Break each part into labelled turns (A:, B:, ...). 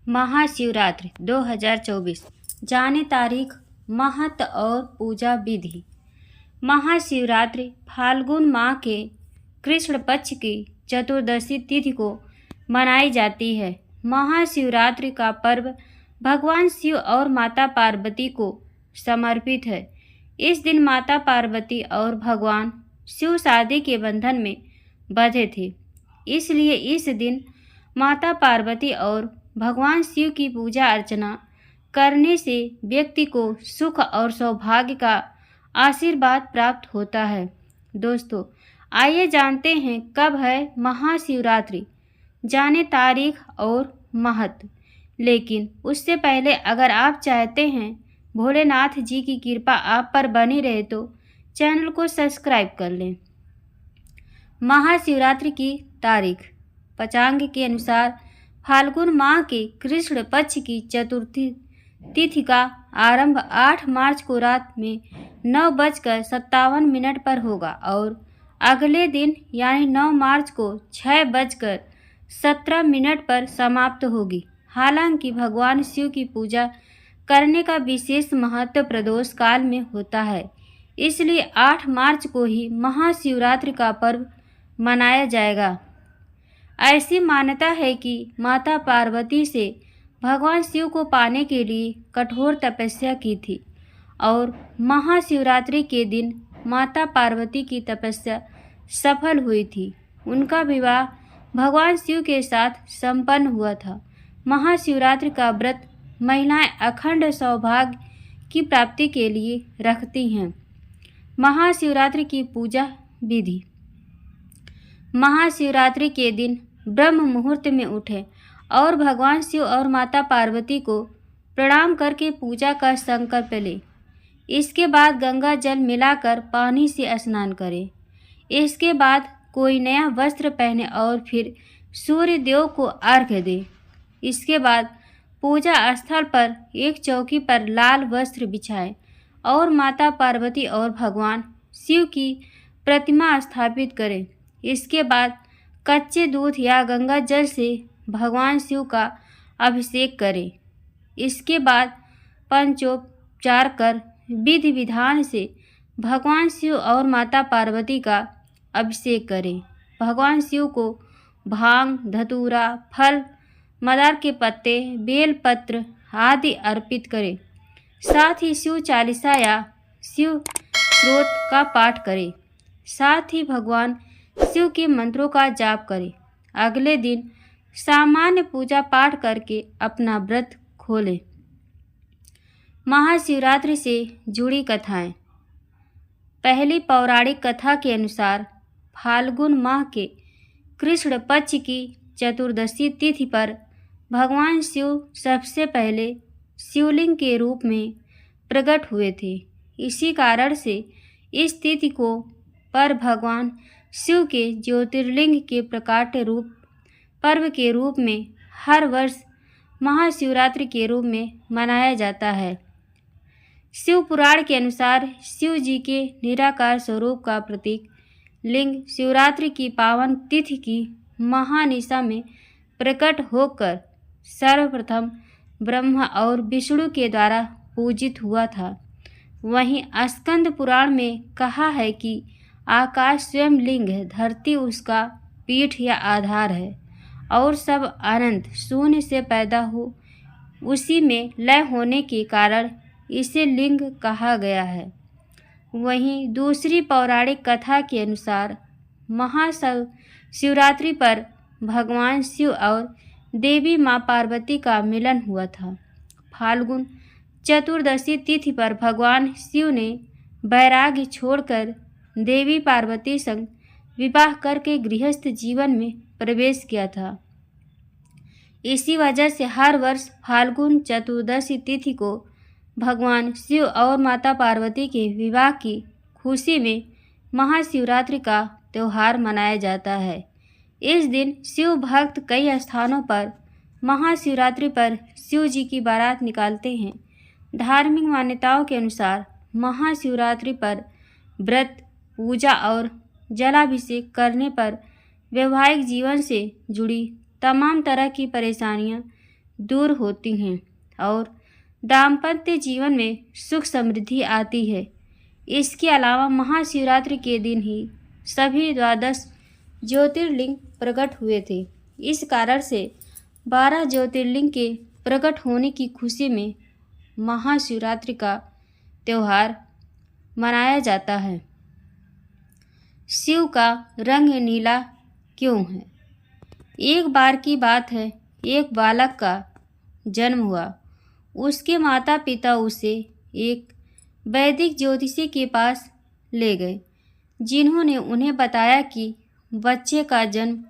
A: महाशिवरात्रि 2024 जाने तारीख, महत्व और पूजा विधि। महाशिवरात्रि फाल्गुन माह के कृष्ण पक्ष की चतुर्दशी तिथि को मनाई जाती है। महाशिवरात्रि का पर्व भगवान शिव और माता पार्वती को समर्पित है। इस दिन माता पार्वती और भगवान शिव शादी के बंधन में बंधे थे, इसलिए इस दिन माता पार्वती और भगवान शिव की पूजा अर्चना करने से व्यक्ति को सुख और सौभाग्य का आशीर्वाद प्राप्त होता है। दोस्तों, आइए जानते हैं कब है महाशिवरात्रि, जाने तारीख और महत्व। लेकिन उससे पहले अगर आप चाहते हैं भोलेनाथ जी की कृपा आप पर बनी रहे तो चैनल को सब्सक्राइब कर लें। महाशिवरात्रि की तारीख पंचांग के अनुसार फाल्गुन माह के कृष्ण पक्ष की चतुर्थी तिथि का आरंभ 8 मार्च को रात में 9:57 पर होगा और अगले दिन यानी 9 मार्च को 6:17 पर समाप्त होगी। हालांकि भगवान शिव की पूजा करने का विशेष महत्व प्रदोष काल में होता है, इसलिए 8 मार्च को ही महाशिवरात्रि का पर्व मनाया जाएगा। ऐसी मान्यता है कि माता पार्वती से भगवान शिव को पाने के लिए कठोर तपस्या की थी और महाशिवरात्रि के दिन माता पार्वती की तपस्या सफल हुई थी। उनका विवाह भगवान शिव के साथ संपन्न हुआ था। महाशिवरात्रि का व्रत महिलाएं अखंड सौभाग्य की प्राप्ति के लिए रखती हैं। महाशिवरात्रि की पूजा विधि। महाशिवरात्रि के दिन ब्रह्म मुहूर्त में उठें और भगवान शिव और माता पार्वती को प्रणाम करके पूजा का संकल्प लें। इसके बाद गंगा जल मिलाकर पानी से स्नान करें। इसके बाद कोई नया वस्त्र पहने और फिर सूर्य देव को अर्घ्य दें। इसके बाद पूजा स्थल पर एक चौकी पर लाल वस्त्र बिछाएं और माता पार्वती और भगवान शिव की प्रतिमा स्थापित करें। इसके बाद कच्चे दूध या गंगा जल से भगवान शिव का अभिषेक करें। इसके बाद पंचोपचार कर विधि विधान से भगवान शिव और माता पार्वती का अभिषेक करें। भगवान शिव को भांग, धतूरा, फल, मदार के पत्ते, बेल पत्र आदि अर्पित करें। साथ ही शिव चालीसा या शिव स्तोत्र का पाठ करें। साथ ही भगवान शिव के मंत्रों का जाप करें। अगले दिन सामान्य पूजा पाठ करके अपना व्रत खोलें। महाशिवरात्रि से जुड़ी कथाएं। पहली पौराणिक कथा के अनुसार फाल्गुन माह के कृष्ण पक्ष की चतुर्दशी तिथि पर भगवान शिव सबसे पहले शिवलिंग के रूप में प्रकट हुए थे। इसी कारण से इस तिथि को पर भगवान शिव के ज्योतिर्लिंग के प्रकाट्य रूप पर्व के रूप में हर वर्ष महाशिवरात्रि के रूप में मनाया जाता है। शिव पुराण के अनुसार शिव जी के निराकार स्वरूप का प्रतीक लिंग शिवरात्रि की पावन तिथि की महानिशा में प्रकट होकर सर्वप्रथम ब्रह्मा और विष्णु के द्वारा पूजित हुआ था। वहीं स्कंद पुराण में कहा है कि आकाश स्वयं लिंग है, धरती उसका पीठ या आधार है और सब अनंत शून्य से पैदा हो उसी में लय होने के कारण इसे लिंग कहा गया है। वहीं दूसरी पौराणिक कथा के अनुसार महाशिवरात्रि पर भगवान शिव और देवी माँ पार्वती का मिलन हुआ था। फाल्गुन चतुर्दशी तिथि पर भगवान शिव ने वैराग्य छोड़कर देवी पार्वती संग विवाह करके गृहस्थ जीवन में प्रवेश किया था। इसी वजह से हर वर्ष फाल्गुन चतुर्दशी तिथि को भगवान शिव और माता पार्वती के विवाह की खुशी में महाशिवरात्रि का त्यौहार मनाया जाता है। इस दिन शिव भक्त कई स्थानों पर महाशिवरात्रि पर शिव जी की बारात निकालते हैं। धार्मिक मान्यताओं के अनुसार महाशिवरात्रि पर व्रत, पूजा और जलाभिषेक करने पर वैवाहिक जीवन से जुड़ी तमाम तरह की परेशानियां दूर होती हैं और दाम्पत्य जीवन में सुख समृद्धि आती है। इसके अलावा महाशिवरात्रि के दिन ही सभी 12 ज्योतिर्लिंग प्रकट हुए थे। इस कारण से 12 ज्योतिर्लिंग के प्रकट होने की खुशी में महाशिवरात्रि का त्यौहार मनाया जाता है। शिव का रंग नीला क्यों है? एक बार की बात है, एक बालक का जन्म हुआ। उसके माता पिता उसे एक वैदिक ज्योतिषी के पास ले गए, जिन्होंने उन्हें बताया कि बच्चे का जन्म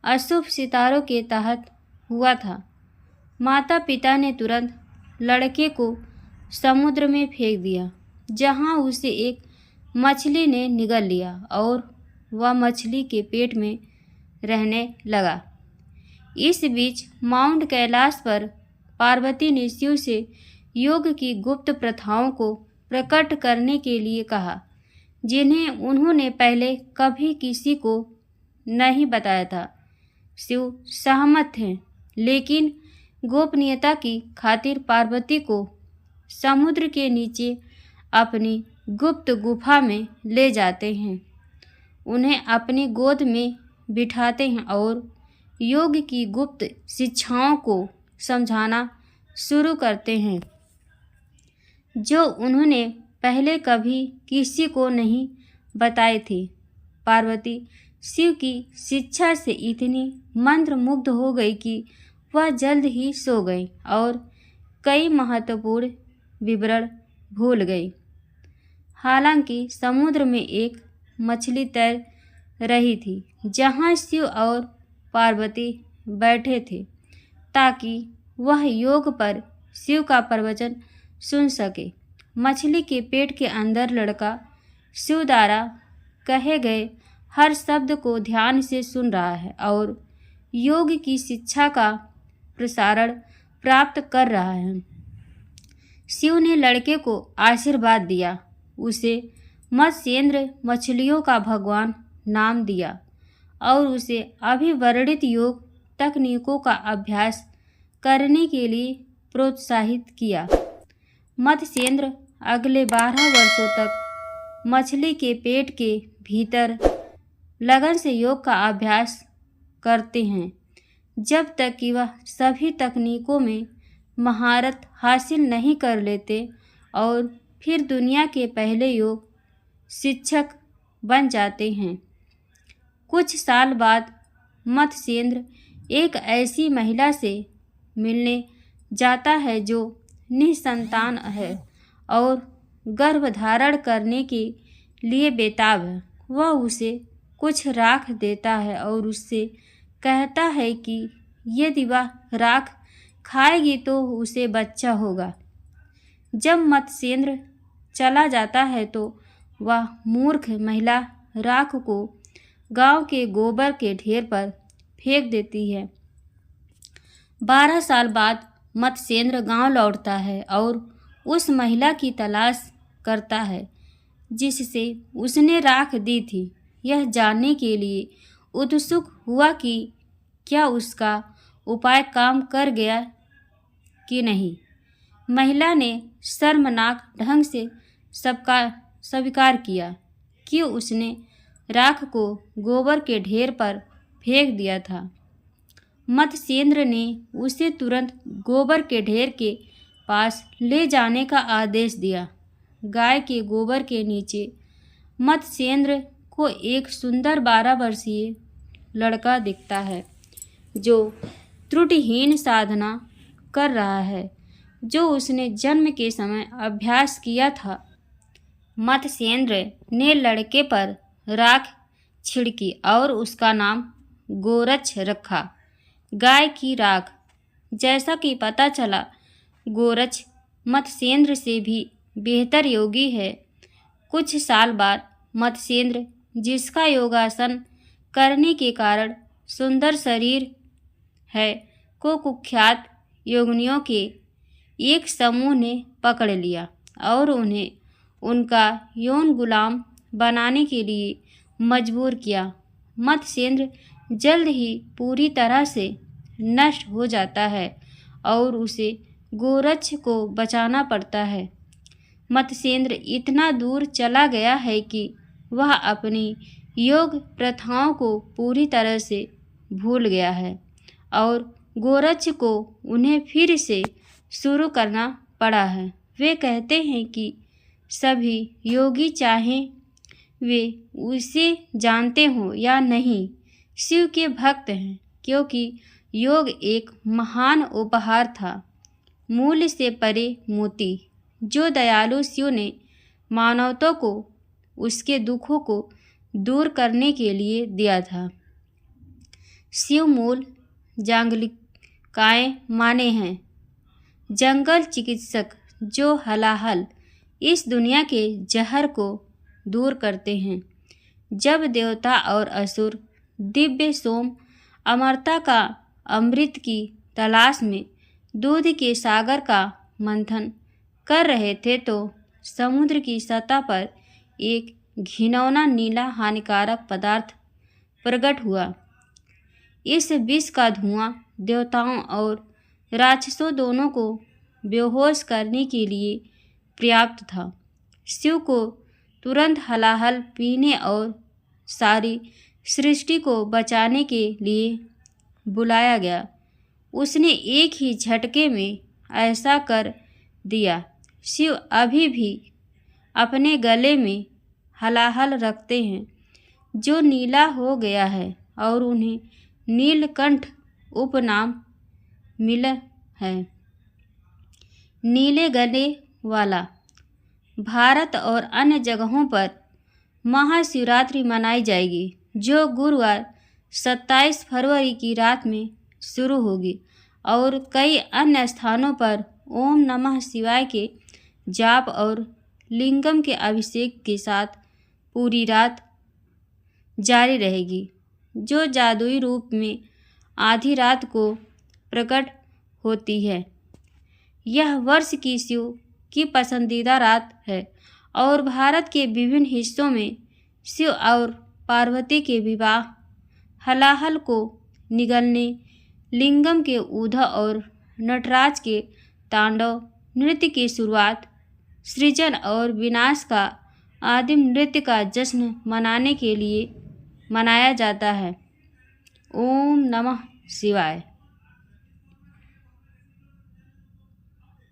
A: अशुभ सितारों के तहत हुआ था। माता पिता ने तुरंत लड़के को समुद्र में फेंक दिया, जहां उसे एक मछली ने निगल लिया और वह मछली के पेट में रहने लगा। इस बीच माउंट कैलाश पर पार्वती ने शिव से योग की गुप्त प्रथाओं को प्रकट करने के लिए कहा, जिन्हें उन्होंने पहले कभी किसी को नहीं बताया था। शिव सहमत थे, लेकिन गोपनीयता की खातिर पार्वती को समुद्र के नीचे अपनी गुप्त गुफा में ले जाते हैं, उन्हें अपनी गोद में बिठाते हैं और योग की गुप्त शिक्षाओं को समझाना शुरू करते हैं, जो उन्होंने पहले कभी किसी को नहीं बताए थे। पार्वती शिव की शिक्षा से इतनी मंत्रमुग्ध हो गई कि वह जल्द ही सो गई और कई महत्वपूर्ण विवरण भूल गई। हालांकि समुद्र में एक मछली तैर रही थी, जहां शिव और पार्वती बैठे थे, ताकि वह योग पर शिव का प्रवचन सुन सके। मछली के पेट के अंदर लड़का शिव द्वारा कहे गए हर शब्द को ध्यान से सुन रहा है और योग की शिक्षा का प्रसारण प्राप्त कर रहा है। शिव ने लड़के को आशीर्वाद दिया, उसे मत्स्येंद्र मछलियों का भगवान नाम दिया और उसे अभिवर्णित योग तकनीकों का अभ्यास करने के लिए प्रोत्साहित किया। मत्स्येंद्र अगले 12 वर्षों तक मछली के पेट के भीतर लगन से योग का अभ्यास करते हैं, जब तक कि वह सभी तकनीकों में महारत हासिल नहीं कर लेते और फिर दुनिया के पहले योग शिक्षक बन जाते हैं। कुछ साल बाद मत्स्येंद्र एक ऐसी महिला से मिलने जाता है जो निसंतान है और गर्भधारण करने के लिए बेताब है। वह उसे कुछ राख देता है और उससे कहता है कि यदि वह राख खाएगी तो उसे बच्चा होगा। जब मत्स्येंद्र चला जाता है तो वह मूर्ख महिला राख को गांव के गोबर के ढेर पर फेंक देती है। 12 साल बाद मत्स्येंद्र गांव लौटता है और उस महिला की तलाश करता है जिससे उसने राख दी थी, यह जानने के लिए उत्सुक हुआ कि क्या उसका उपाय काम कर गया कि नहीं। महिला ने शर्मनाक ढंग से सबका स्वीकार किया कि उसने राख को गोबर के ढेर पर फेंक दिया था। मत्स्येंद्र ने उसे तुरंत गोबर के ढेर के पास ले जाने का आदेश दिया। गाय के गोबर के नीचे मत्स्येंद्र को एक सुंदर 12 वर्षीय लड़का दिखता है, जो त्रुटिहीन साधना कर रहा है, जो उसने जन्म के समय अभ्यास किया था। मत्स्येंद्र ने लड़के पर राख छिड़की और उसका नाम गोरच रखा, गाय की राख। जैसा कि पता चला, गोरच मत्स्येंद्र से भी बेहतर योगी है। कुछ साल बाद मत्स्येंद्र, जिसका योगासन करने के कारण सुंदर शरीर है, को कुख्यात योगिनियों के एक समूह ने पकड़ लिया और उन्हें उनका यौन गुलाम बनाने के लिए मजबूर किया। मत्स्येंद्र जल्द ही पूरी तरह से नष्ट हो जाता है और उसे गोरक्ष को बचाना पड़ता है। मत्स्येंद्र इतना दूर चला गया है कि वह अपनी योग प्रथाओं को पूरी तरह से भूल गया है और गोरक्ष को उन्हें फिर से शुरू करना पड़ा है। वे कहते हैं कि सभी योगी, चाहे वे उसे जानते हों या नहीं, शिव के भक्त हैं, क्योंकि योग एक महान उपहार था, मूल्य से परे मोती, जो दयालु शिव ने मानवता को उसके दुखों को दूर करने के लिए दिया था। शिव मूल जांगलिकाएँ माने हैं, जंगल चिकित्सक जो हलाहल इस दुनिया के जहर को दूर करते हैं। जब देवता और असुर दिव्य सोम अमरता का अमृत की तलाश में दूध के सागर का मंथन कर रहे थे तो समुद्र की सतह पर एक घिनौना नीला हानिकारक पदार्थ प्रकट हुआ। इस विष का धुआं देवताओं और राक्षसों दोनों को बेहोश करने के लिए पर्याप्त था। शिव को तुरंत हलाहल पीने और सारी सृष्टि को बचाने के लिए बुलाया गया। उसने एक ही झटके में ऐसा कर दिया। शिव अभी भी अपने गले में हलाहल रखते हैं, जो नीला हो गया है, और उन्हें नीलकंठ उपनाम मिला है, नीले गले वाला। भारत और अन्य जगहों पर महाशिवरात्रि मनाई जाएगी, जो गुरुवार 27 फरवरी की रात में शुरू होगी और कई अन्य स्थानों पर ओम नमः शिवाय के जाप और लिंगम के अभिषेक के साथ पूरी रात जारी रहेगी, जो जादुई रूप में आधी रात को प्रकट होती है। यह वर्ष की शिव की पसंदीदा रात है और भारत के विभिन्न हिस्सों में शिव और पार्वती के विवाह, हलाहल को निगलने, लिंगम के ऊधव और नटराज के तांडव नृत्य की शुरुआत, सृजन और विनाश का आदिम नृत्य का जश्न मनाने के लिए मनाया जाता है। ओम नमः शिवाय।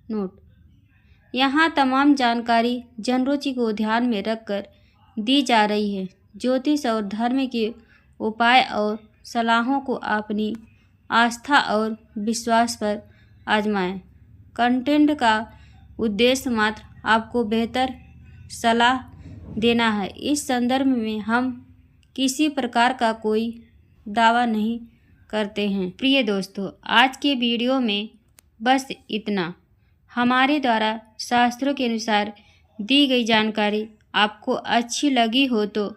A: नोट: यहाँ तमाम जानकारी जनरुचि को ध्यान में रखकर दी जा रही है। ज्योतिष और धर्म के उपाय और सलाहों को अपनी आस्था और विश्वास पर आजमाएं। कंटेंट का उद्देश्य मात्र आपको बेहतर सलाह देना है। इस संदर्भ में हम किसी प्रकार का कोई दावा नहीं करते हैं। प्रिय दोस्तों, आज के वीडियो में बस इतना। हमारे द्वारा शास्त्रों के अनुसार दी गई जानकारी आपको अच्छी लगी हो तो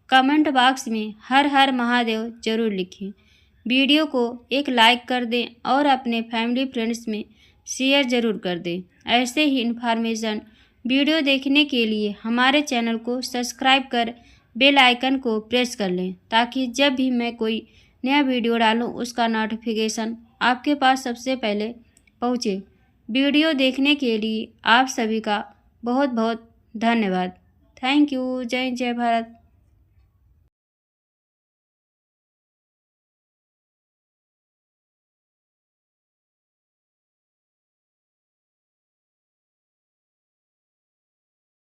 A: कमेंट बॉक्स में हर हर महादेव जरूर लिखें। वीडियो को एक लाइक कर दें और अपने फैमिली फ्रेंड्स में शेयर ज़रूर कर दें। ऐसे ही इन्फॉर्मेशन वीडियो देखने के लिए हमारे चैनल को सब्सक्राइब कर बेल आइकन को प्रेस कर लें, ताकि जब भी मैं कोई नया वीडियो डालूं उसका नोटिफिकेशन आपके पास सबसे पहले पहुंचे। वीडियो देखने के लिए आप सभी का बहुत बहुत धन्यवाद। Thank you. जय जय भारत।